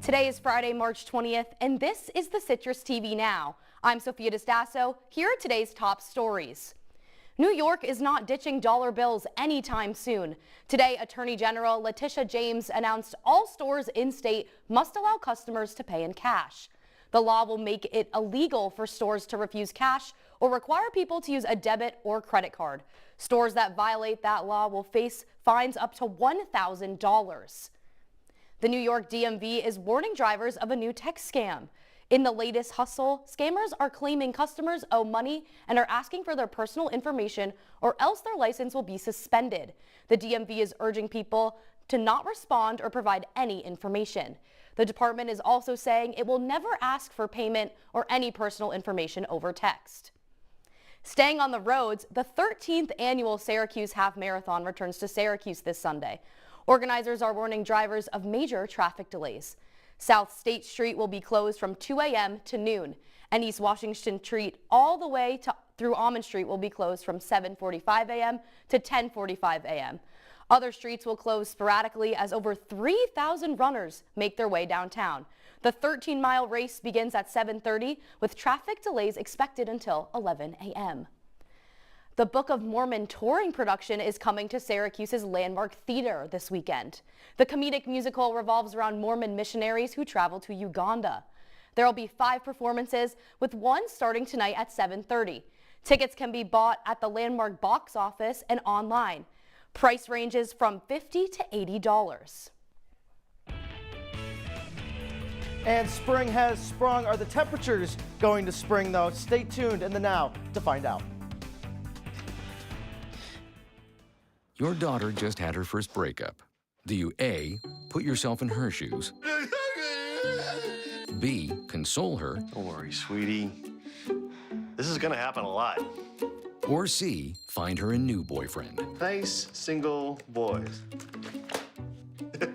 Today is Friday, March 20th, and this is the Citrus TV Now. I'm Sofia Destaso. Here are today's top stories. New York is not ditching dollar bills anytime soon. Today, Attorney General Letitia James announced all stores in state must allow customers to pay in cash. The law will make it illegal for stores to refuse cash or require people to use a debit or credit card. Stores that violate that law will face fines up to $1,000. The New York DMV is warning drivers of a new text scam. In the latest hustle, scammers are claiming customers owe money and are asking for their personal information or else their license will be suspended. The DMV is urging people to not respond or provide any information. The department is also saying it will never ask for payment or any personal information over text. Staying on the roads, the 13th annual Syracuse Half Marathon returns to Syracuse this Sunday. Organizers are warning drivers of major traffic delays. South State Street will be closed from 2 a.m. to noon, and East Washington Street all the way through Almond Street will be closed from 7:45 a.m. to 10:45 a.m. Other streets will close sporadically as over 3,000 runners make their way downtown. The 13-mile race begins at 7:30 with traffic delays expected until 11 a.m. The Book of Mormon touring production is coming to Syracuse's Landmark Theater this weekend. The comedic musical revolves around Mormon missionaries who travel to Uganda. There will be 5 performances, with one starting tonight at 7:30. Tickets can be bought at the Landmark box office and online. Price ranges from $50 to $80. And spring has sprung. Are the temperatures going to spring, though? Stay tuned in the Now to find out. Your daughter just had her first breakup. Do you A, put yourself in her shoes? B, console her? Don't worry, sweetie. This is gonna happen a lot. Or C, find her a new boyfriend? Nice single boys. That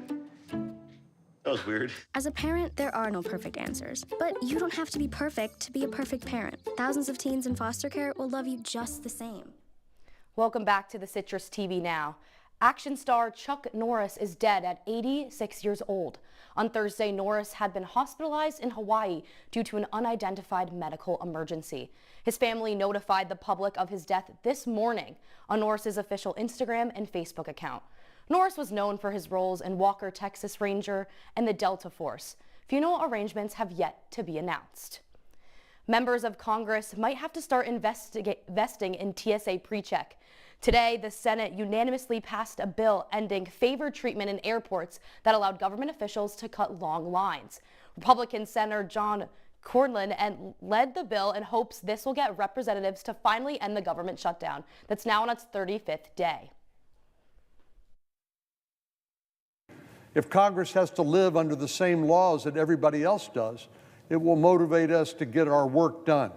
was weird. As a parent, there are no perfect answers. But you don't have to be perfect to be a perfect parent. Thousands of teens in foster care will love you just the same. Welcome back to the Citrus TV Now. Action star Chuck Norris is dead at 86 years old. On Thursday, Norris had been hospitalized in Hawaii due to an unidentified medical emergency. His family notified the public of his death this morning on Norris's official Instagram and Facebook account. Norris was known for his roles in Walker, Texas Ranger and the Delta Force. Funeral arrangements have yet to be announced. Members of Congress might have to start investing in TSA PreCheck. Today, the Senate unanimously passed a bill ending favored treatment in airports that allowed government officials to cut long lines. Republican Senator John Cornyn led the bill and hopes this will get representatives to finally end the government shutdown that's now on its 35th day. If Congress has to live under the same laws that everybody else does, it will motivate us to get our work done.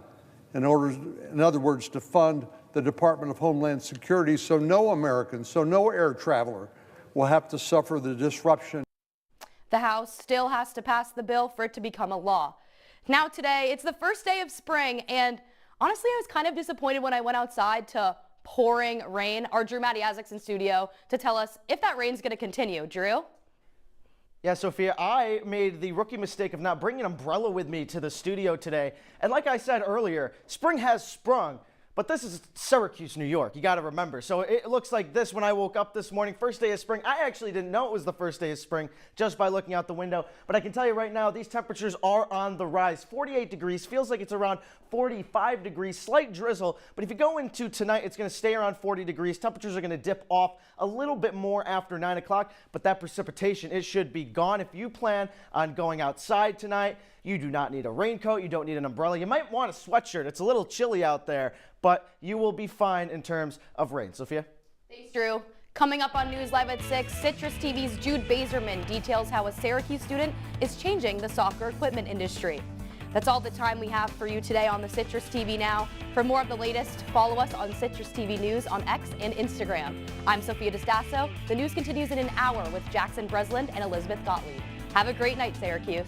In other words, to fund the Department of Homeland Security so no American, so no air traveler will have to suffer the disruption. The House still has to pass the bill for it to become a law. Now today, it's the first day of spring, and honestly, I was kind of disappointed when I went outside to pouring rain. Our Drew Matyasik in studio to tell us if that rain's going to continue. Drew? Yeah, Sophia, I made the rookie mistake of not bringing an umbrella with me to the studio today. And like I said earlier, spring has sprung. But this is Syracuse, New York. You got to remember. So it looks like this when I woke up this morning. First day of spring. I actually didn't know it was the first day of spring just by looking out the window. But I can tell you right now, these temperatures are on the rise. 48 degrees. Feels like it's around 45 degrees. Slight drizzle. But if you go into tonight, it's going to stay around 40 degrees. Temperatures are going to dip off a little bit more after 9 o'clock. But that precipitation, it should be gone. If you plan on going outside tonight, you do not need a raincoat. You don't need an umbrella. You might want a sweatshirt. It's a little chilly out there, but you will be fine in terms of rain. Sophia? Thanks, Drew. Coming up on News Live at 6, Citrus TV's Jude Bazerman details how a Syracuse student is changing the soccer equipment industry. That's all the time we have for you today on the Citrus TV Now. For more of the latest, follow us on Citrus TV News on X and Instagram. I'm Sofia Destaso. The news continues in an hour with Jackson Breslin and Elizabeth Gottlieb. Have a great night, Syracuse.